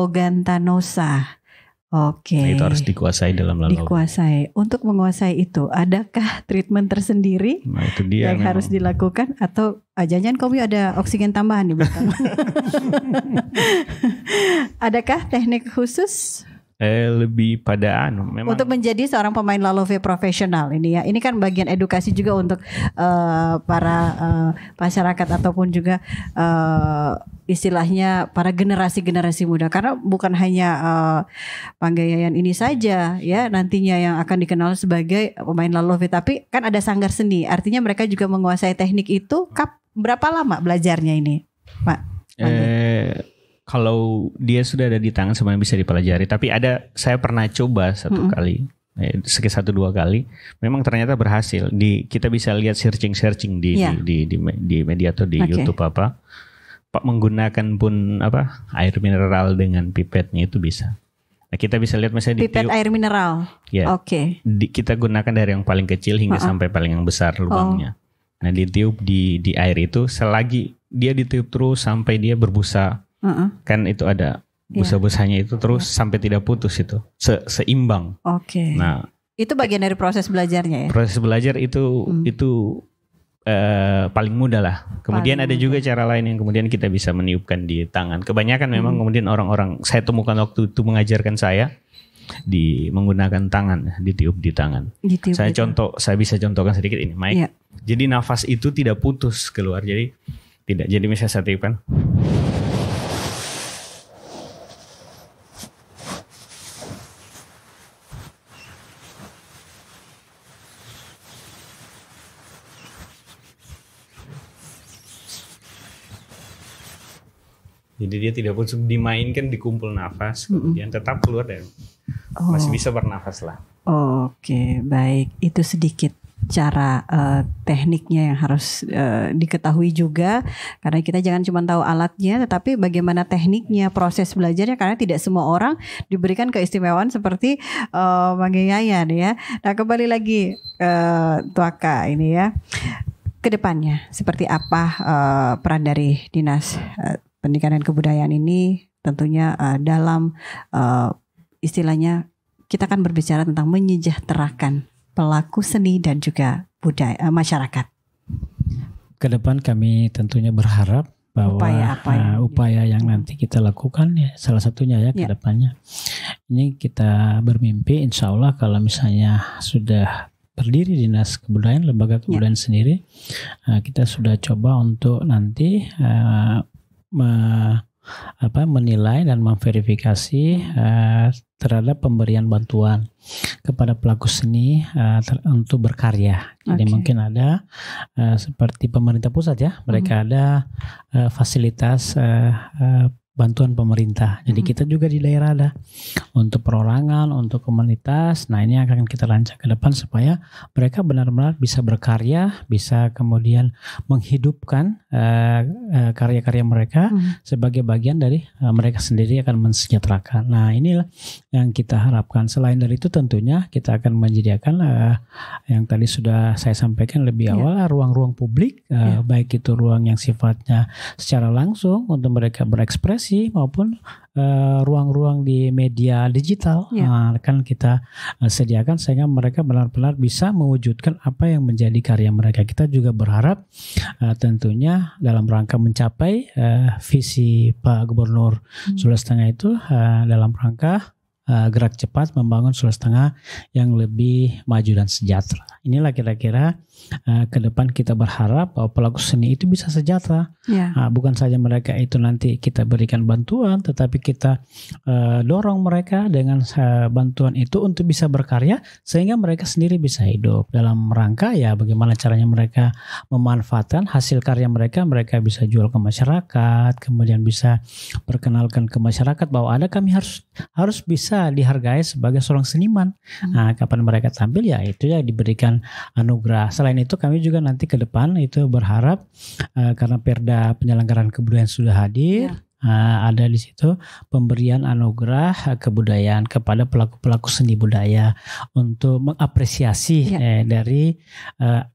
Oke. Nah, itu harus dikuasai dalam Lalove. Dikuasai. Untuk menguasai itu, adakah treatment tersendiri itu dia yang harus dilakukan atau jangan kamu ada oksigen tambahan di belakang? Adakah teknik khusus? Lebih pada memang untuk menjadi seorang pemain Lalove profesional ini ya. Ini kan bagian edukasi juga untuk para masyarakat ataupun juga istilahnya para generasi muda, karena bukan hanya Panggayayan ini saja ya nantinya yang akan dikenal sebagai pemain Lalove, tapi kan ada sanggar seni. Artinya mereka juga menguasai teknik itu. Berapa lama belajarnya ini, Pak? Kalau dia sudah ada di tangan semuanya bisa dipelajari. Tapi saya pernah coba satu kali, sekitar 1-2 kali. Memang ternyata berhasil. Kita bisa lihat searching di media atau di YouTube apa. Pak menggunakan pun air mineral dengan pipetnya itu bisa. Nah, kita bisa lihat misalnya pipet air mineral. Ya. Oke. Kita gunakan dari yang paling kecil hingga sampai paling yang besar lubangnya. Nah, ditiup di air itu selagi dia ditiup terus sampai dia berbusa. Kan itu ada busa-busanya itu terus sampai tidak putus itu seimbang. Oke. Nah, itu bagian dari proses belajarnya ya. Proses belajar itu paling mudah lah. Kemudian ada juga cara lain yang kemudian kita bisa meniupkan di tangan. Kebanyakan memang kemudian orang-orang saya temukan waktu itu mengajarkan saya menggunakan tangan, ditiup di tangan. Saya bisa contohkan sedikit ini, Mike. Yeah. Jadi nafas itu tidak putus keluar. Jadi misalnya saya tiupkan. Jadi dia tidak putus, dimainkan, dikumpul nafas, kemudian tetap keluar dan masih bisa bernafas lah. Oke, baik. Itu sedikit cara tekniknya yang harus diketahui juga, karena kita jangan cuma tahu alatnya, tetapi bagaimana tekniknya, proses belajarnya, karena tidak semua orang diberikan keistimewaan seperti Panggayayan ya. Nah, kembali lagi Tuaka ini ya. kedepannya seperti apa peran dari Dinas Pendidikan dan Kebudayaan ini tentunya dalam istilahnya kita kan berbicara tentang menyejahterakan pelaku seni dan juga budaya masyarakat. Ke depan kami tentunya berharap bahwa upaya yang nanti kita lakukan ya salah satunya ya ke depannya ini kita bermimpi insya Allah kalau misalnya sudah berdiri Dinas Kebudayaan, lembaga kebudayaan sendiri, kita sudah coba untuk nanti menilai dan memverifikasi terhadap pemberian bantuan kepada pelaku seni untuk berkarya. Jadi mungkin ada seperti pemerintah pusat ya, mereka ada fasilitas bantuan pemerintah. Jadi kita juga di daerah ada untuk perorangan, untuk komunitas. Nah ini akan kita rancang ke depan supaya mereka benar-benar bisa berkarya, bisa kemudian menghidupkan karya-karya mereka sebagai bagian dari mereka sendiri akan mensejahterakan. Nah inilah yang kita harapkan. Selain dari itu tentunya kita akan menyediakan yang tadi sudah saya sampaikan lebih awal ruang-ruang publik, baik itu ruang yang sifatnya secara langsung untuk mereka berekspresi maupun ruang-ruang di media digital kan kita sediakan sehingga mereka benar-benar bisa mewujudkan apa yang menjadi karya mereka. Kita juga berharap tentunya dalam rangka mencapai visi Pak Gubernur Sulawesi Tengah itu dalam rangka gerak cepat membangun Sulawesi Tengah yang lebih maju dan sejahtera. Inilah kira-kira ke depan kita berharap bahwa pelaku seni itu bisa sejahtera. Bukan saja mereka itu nanti kita berikan bantuan, tetapi kita dorong mereka dengan bantuan itu untuk bisa berkarya sehingga mereka sendiri bisa hidup. Dalam rangka ya bagaimana caranya mereka memanfaatkan hasil karya mereka bisa jual ke masyarakat, kemudian bisa perkenalkan ke masyarakat bahwa kami harus bisa dihargai sebagai seorang seniman. Nah, kapan mereka tampil ya itu ya diberikan anugerah. Selain itu kami juga nanti ke depan itu berharap karena Perda Penyelenggaraan Kebudayaan sudah hadir, ada di situ pemberian anugerah kebudayaan kepada pelaku-pelaku seni budaya untuk mengapresiasi dari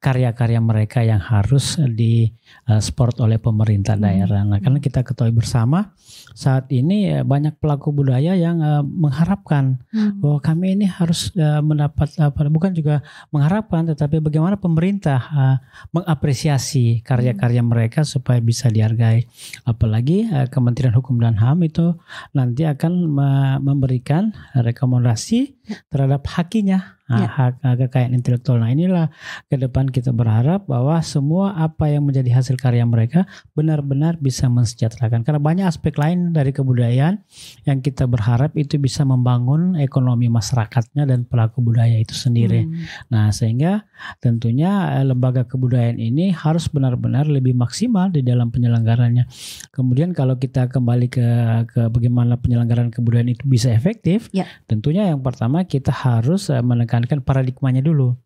karya-karya mereka yang harus di-support oleh pemerintah daerah. Nah, karena kita ketahui bersama saat ini banyak pelaku budaya yang mengharapkan bahwa kami ini harus mendapat bukan juga mengharapkan tetapi bagaimana pemerintah mengapresiasi karya-karya mereka supaya bisa dihargai. Apalagi Kementerian Hukum dan HAM itu nanti akan memberikan rekomendasi terhadap hakinya hak kekayaan intelektual. Nah inilah ke depan kita berharap bahwa semua apa yang menjadi hasil karya mereka benar-benar bisa mensejahterakan. Karena banyak aspek lain dari kebudayaan yang kita berharap itu bisa membangun ekonomi masyarakatnya dan pelaku budaya itu sendiri. Nah sehingga tentunya lembaga kebudayaan ini harus benar-benar lebih maksimal di dalam penyelenggarannya. Kemudian kalau kita kembali ke bagaimana penyelenggaraan kebudayaan itu bisa efektif, tentunya yang pertama kita harus menekankan paradigmanya dulu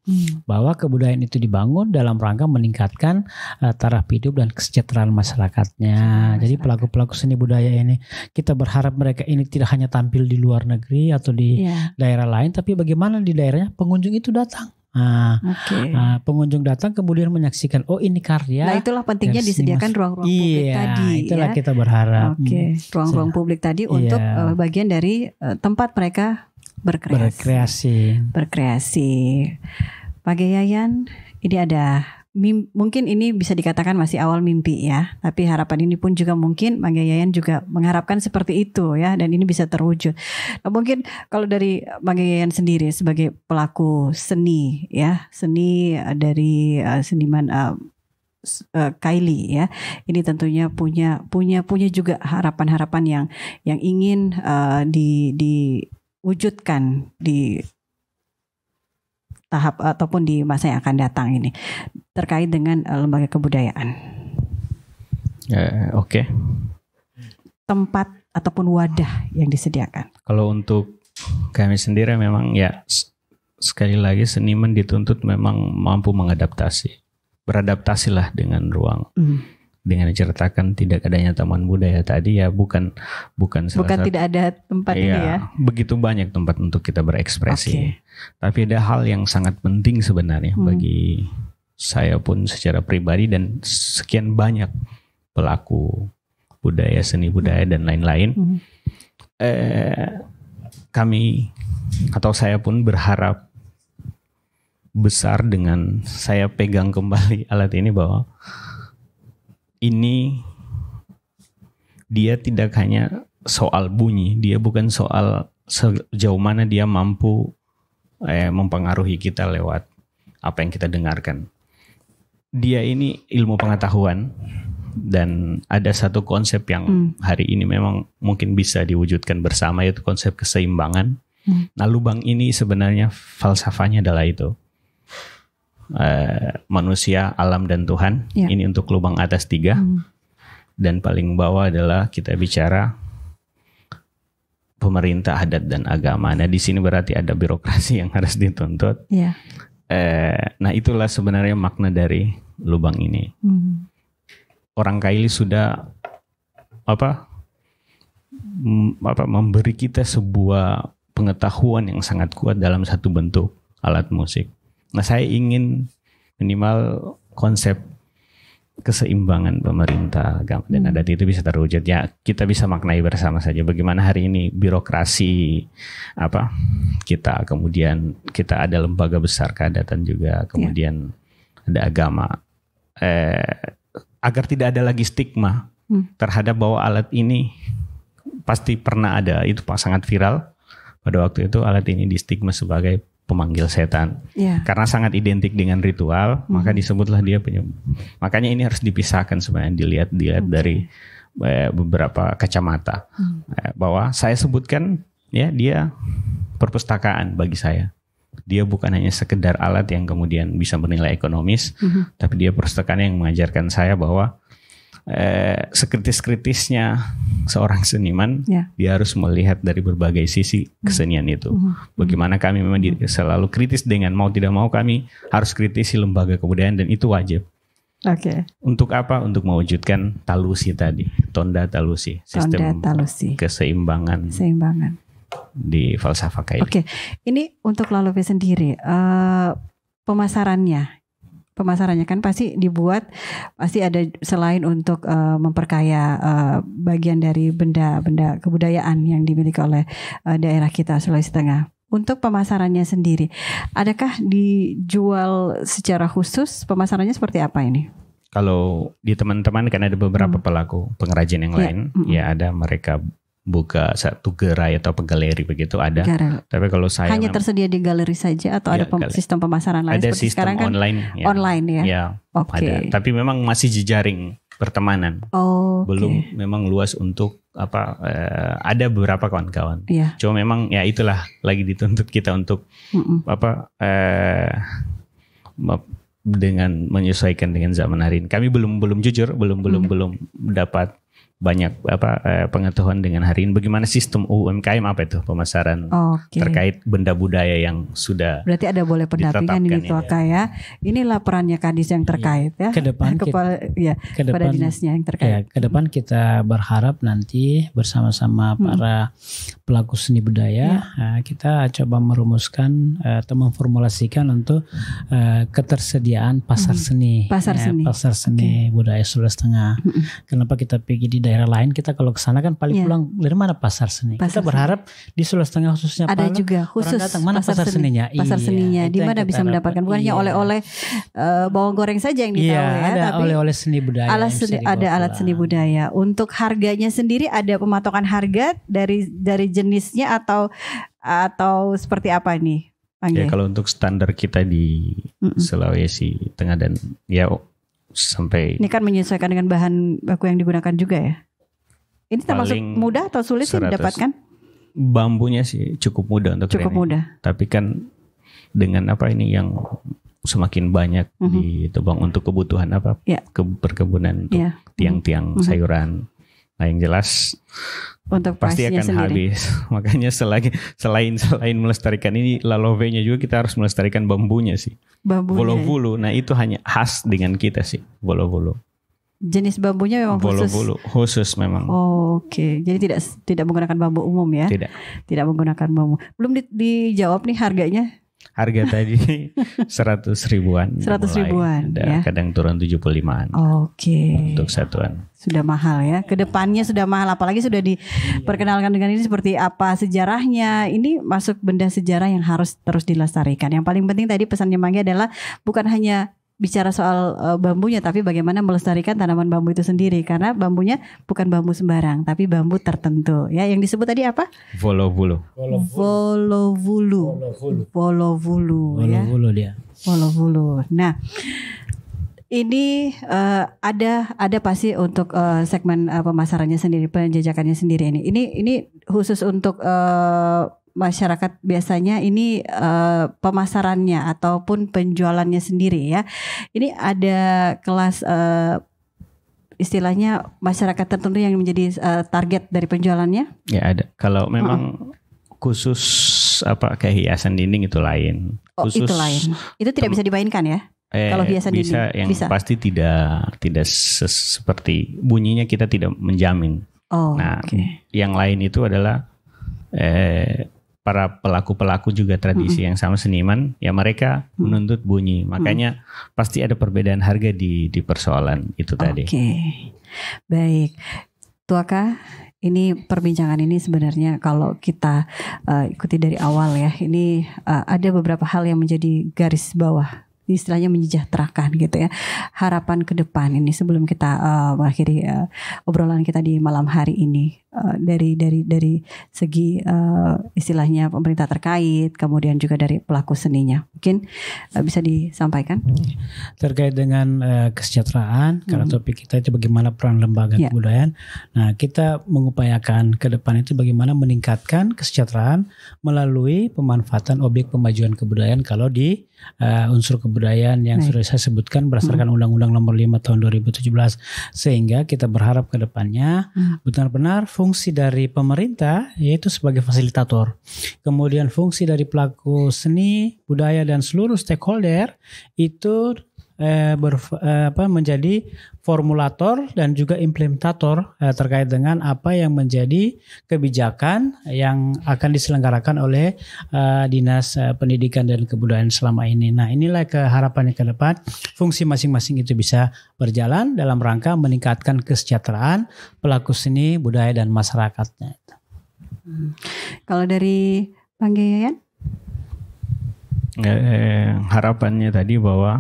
bahwa kebudayaan itu dibangun dalam rangka meningkatkan taraf hidup dan kesejahteraan masyarakatnya. Jadi pelaku-pelaku seni budaya ini kita berharap mereka ini tidak hanya tampil di luar negeri atau di daerah lain, tapi bagaimana di daerahnya pengunjung itu datang. Pengunjung datang kemudian menyaksikan ini karya. Nah itulah pentingnya disediakan ruang-ruang publik tadi. Itulah kita berharap. Ruang-ruang publik tadi untuk bagian dari tempat mereka berkreasi. Pak Yayan, ini ada mungkin ini bisa dikatakan masih awal mimpi ya, tapi harapan ini pun juga mungkin Pak Yayan juga mengharapkan seperti itu ya, dan ini bisa terwujud. Nah, mungkin kalau dari Pak Yayan sendiri sebagai pelaku seni ya, seni dari seniman Kylie ya, ini tentunya punya juga harapan-harapan yang ingin diwujudkan di tahap ataupun di masa yang akan datang ini terkait dengan lembaga kebudayaan. Tempat ataupun wadah yang disediakan. Kalau untuk kami sendiri memang ya sekali lagi seniman dituntut memang mampu beradaptasilah dengan ruang. Dengan diceritakan tidak adanya taman budaya tadi ya bukan tidak ada tempat ini ya. Begitu banyak tempat untuk kita berekspresi. Tapi ada hal yang sangat penting sebenarnya bagi saya pun secara pribadi dan sekian banyak pelaku budaya, seni budaya dan lain-lain, kami atau saya pun berharap besar dengan saya pegang kembali alat ini bahwa ini dia tidak hanya soal bunyi, dia bukan soal sejauh mana dia mampu mempengaruhi kita lewat apa yang kita dengarkan. Dia ini ilmu pengetahuan dan ada satu konsep yang hari ini memang mungkin bisa diwujudkan bersama, yaitu konsep keseimbangan. Nah, lubang ini sebenarnya falsafahnya adalah itu. Manusia, alam dan Tuhan. Ini untuk lubang atas 3. Dan paling bawah adalah kita bicara pemerintah, adat dan agama. Nah, di sini berarti ada birokrasi yang harus dituntut. Nah, itulah sebenarnya makna dari lubang ini. Orang Kaili sudah memberi kita sebuah pengetahuan yang sangat kuat dalam satu bentuk alat musik. Nah, saya ingin minimal konsep keseimbangan pemerintah, agama dan adat itu bisa terwujud. Ya, kita bisa maknai bersama saja bagaimana hari ini birokrasi kita, kemudian kita ada lembaga besar keadatan juga, kemudian ada agama, agar tidak ada lagi stigma terhadap bahwa alat ini pasti pernah ada. Itu sangat viral pada waktu itu, alat ini distigma sebagai pemanggil setan, karena sangat identik dengan ritual, maka disebutlah dia penyembuh. Makanya ini harus dipisahkan sebenarnya, dilihat dari beberapa kacamata. Bahwa saya sebutkan dia perpustakaan bagi saya. Dia bukan hanya sekedar alat yang kemudian bisa bernilai ekonomis, tapi dia perpustakaan yang mengajarkan saya bahwa sekritis-kritisnya seorang seniman, dia harus melihat dari berbagai sisi kesenian itu. Bagaimana kami memang selalu kritis dengan mau tidak mau kami harus kritisi lembaga kebudayaan, dan itu wajib. Untuk apa? Untuk mewujudkan talusi tadi, tonda talusi, sistem keseimbangan di falsafah Kaili. Ini untuk Lalope sendiri, pemasarannya kan pasti dibuat, pasti ada selain untuk memperkaya bagian dari benda-benda kebudayaan yang dimiliki oleh daerah kita Sulawesi Tengah. Untuk pemasarannya sendiri, adakah dijual secara khusus? Pemasarannya seperti apa ini? Kalau di teman-teman kan ada beberapa pelaku pengrajin yang lain, ya ada mereka buka satu gerai atau galeri begitu ada. Tapi kalau saya hanya tersedia di galeri saja atau ada sistem pemasaran lain? Ada seperti sistem sekarang kan online. Online ya. Ya, ada. Tapi memang masih jejaring pertemanan. Belum memang luas untuk ada beberapa kawan-kawan. Cuma memang ya itulah lagi dituntut kita untuk dengan menyesuaikan dengan zaman hari ini. Kami belum jujur belum dapat banyak pengetahuan dengan hari ini bagaimana sistem UMKM itu pemasaran terkait benda budaya yang sudah berarti ada boleh pendampingan ini ya. Inilah perannya Kadis yang terkait ya. Kepada dinasnya yang terkait. Ke depan kita berharap nanti bersama-sama para pelaku seni budaya kita coba merumuskan atau memformulasikan untuk ketersediaan pasar seni. Pasar seni budaya Sulawesi Tengah. Kenapa kita pergi di daerah lain, kita kalau ke sana kan paling pulang dari mana pasar seni. Kita berharap di Sulawesi Tengah khususnya ada juga khusus datang, mana pasar seninya. Pasar seninya di mana bisa mendapatkan, bukan hanya oleh-oleh bawang goreng saja yang ditahu ada tapi oleh-oleh seni budaya. Ada alat seni budaya. Untuk harganya sendiri ada pematokan harga dari jenisnya atau seperti apa nih? Ya, kalau untuk standar kita di Sulawesi Tengah dan sampai ini kan menyesuaikan dengan bahan baku yang digunakan juga ya. Ini termasuk mudah atau sulit sih didapatkan? Bambunya sih cukup mudah untuk mudah. Tapi kan dengan ini yang semakin banyak ditebang untuk kebutuhan perkebunan untuk tiang-tiang sayuran. Nah, yang jelas untuk pasti akan sendiri habis. Makanya selain melestarikan ini Lalove-nya juga kita harus melestarikan bambunya sih. Bolo-bolo. Nah, itu hanya khas dengan kita sih, bolo-bolo. Jenis bambunya memang khusus. Bolo-bolo khusus memang. Jadi tidak menggunakan bambu umum ya? Tidak menggunakan bambu. Belum dijawab nih harganya. harga tadi 100 ribuan. 100 ribuan ya. Kadang turun 75-an. Oke. Untuk satuan. Sudah mahal ya. Kedepannya sudah mahal, apalagi sudah diperkenalkan dengan ini seperti apa sejarahnya. Ini masuk benda sejarah yang harus terus dilestarikan. Yang paling penting tadi pesannya Manggi adalah bukan hanya bicara soal bambunya, tapi bagaimana melestarikan tanaman bambu itu sendiri, karena bambunya bukan bambu sembarang, tapi bambu tertentu. Ya, yang disebut tadi apa? Volovulu. Volovulu ya. Volovulu. Nah, ini ada pasti untuk segmen pemasarannya sendiri, penjajakannya sendiri ini. Ini khusus untuk masyarakat biasanya ini pemasarannya ataupun penjualannya sendiri ya. Ini ada kelas istilahnya masyarakat tertentu yang menjadi target dari penjualannya? Ya ada. Kalau memang khusus kayak hiasan dinding itu lain. Khusus, itu lain. Itu tidak bisa dimainkan ya? Kalau hiasan bisa, dinding yang pasti tidak seperti bunyinya kita tidak menjamin. Yang lain itu adalah para pelaku-pelaku juga tradisi yang sama seniman, ya mereka menuntut bunyi. Makanya pasti ada perbedaan harga di persoalan itu tadi. Baik. Tuaka, ini perbincangan ini sebenarnya kalau kita ikuti dari awal ya, ini ada beberapa hal yang menjadi garis bawah, istilahnya menyejahterakan gitu ya, harapan ke depan ini sebelum kita mengakhiri obrolan kita di malam hari ini, dari segi istilahnya pemerintah terkait, kemudian juga dari pelaku seninya, mungkin bisa disampaikan terkait dengan kesejahteraan. Karena topik kita itu bagaimana peran lembaga kebudayaan. Nah, kita mengupayakan ke depan itu bagaimana meningkatkan kesejahteraan melalui pemanfaatan objek pemajuan kebudayaan. Kalau di unsur kebudayaan yang sudah saya sebutkan berdasarkan Undang-Undang Nomor 5 Tahun 2017, sehingga kita berharap ke depannya benar-benar fungsi dari pemerintah yaitu sebagai fasilitator, kemudian fungsi dari pelaku seni, budaya dan seluruh stakeholder itu menjadi formulator dan juga implementator terkait dengan apa yang menjadi kebijakan yang akan diselenggarakan oleh Dinas Pendidikan dan Kebudayaan selama ini. Nah, inilah harapannya ke depan, fungsi masing-masing itu bisa berjalan dalam rangka meningkatkan kesejahteraan pelaku seni, budaya dan masyarakatnya. Kalau dari Bang Yayan? Harapannya tadi bahwa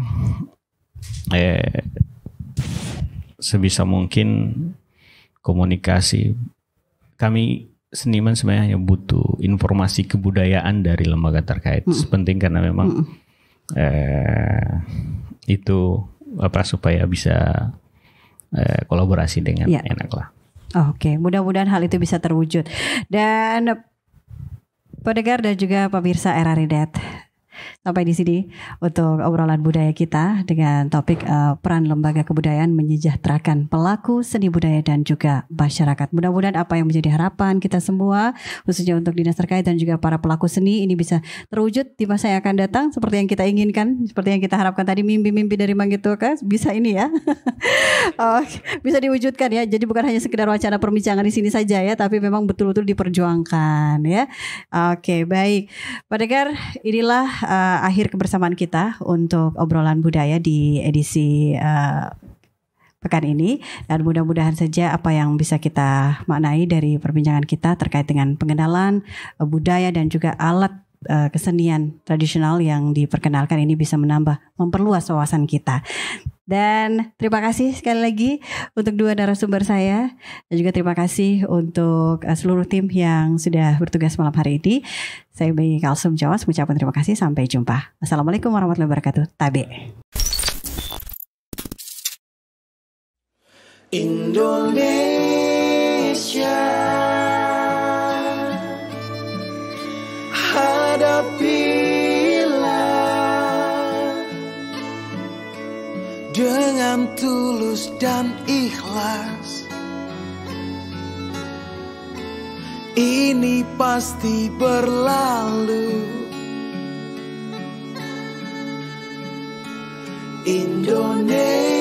sebisa mungkin komunikasi, kami seniman sebenarnya hanya butuh informasi kebudayaan dari lembaga terkait. Penting karena memang itu supaya bisa kolaborasi dengan enak lah. Oke, mudah-mudahan hal itu bisa terwujud. Dan pendengar dan juga pemirsa RRI.net, sampai di sini untuk obrolan budaya kita dengan topik peran lembaga kebudayaan menyejahterakan pelaku seni budaya dan juga masyarakat. Mudah-mudahan apa yang menjadi harapan kita semua, khususnya untuk dinas terkait dan juga para pelaku seni, ini bisa terwujud di masa yang akan datang seperti yang kita inginkan, seperti yang kita harapkan tadi, mimpi-mimpi dari Manggi Tuaka bisa ini ya. Bisa diwujudkan ya. Jadi bukan hanya sekedar wacana perbincangan di sini saja ya, tapi memang betul-betul diperjuangkan ya. Oke, baik. Pendengar, inilah akhir kebersamaan kita untuk obrolan budaya di edisi pekan ini, dan mudah-mudahan saja apa yang bisa kita maknai dari perbincangan kita terkait dengan pengenalan budaya dan juga alat kesenian tradisional yang diperkenalkan ini bisa memperluas wawasan kita. Dan terima kasih sekali lagi untuk dua narasumber saya, dan juga terima kasih untuk seluruh tim yang sudah bertugas malam hari ini. Saya Bayi Kalsum Jawas mengucapkan terima kasih, sampai jumpa. Assalamualaikum warahmatullahi wabarakatuh. Tabe. Indonesia, hadapilah dengan tulus dan ikhlas. Ini pasti berlalu. Indonesia,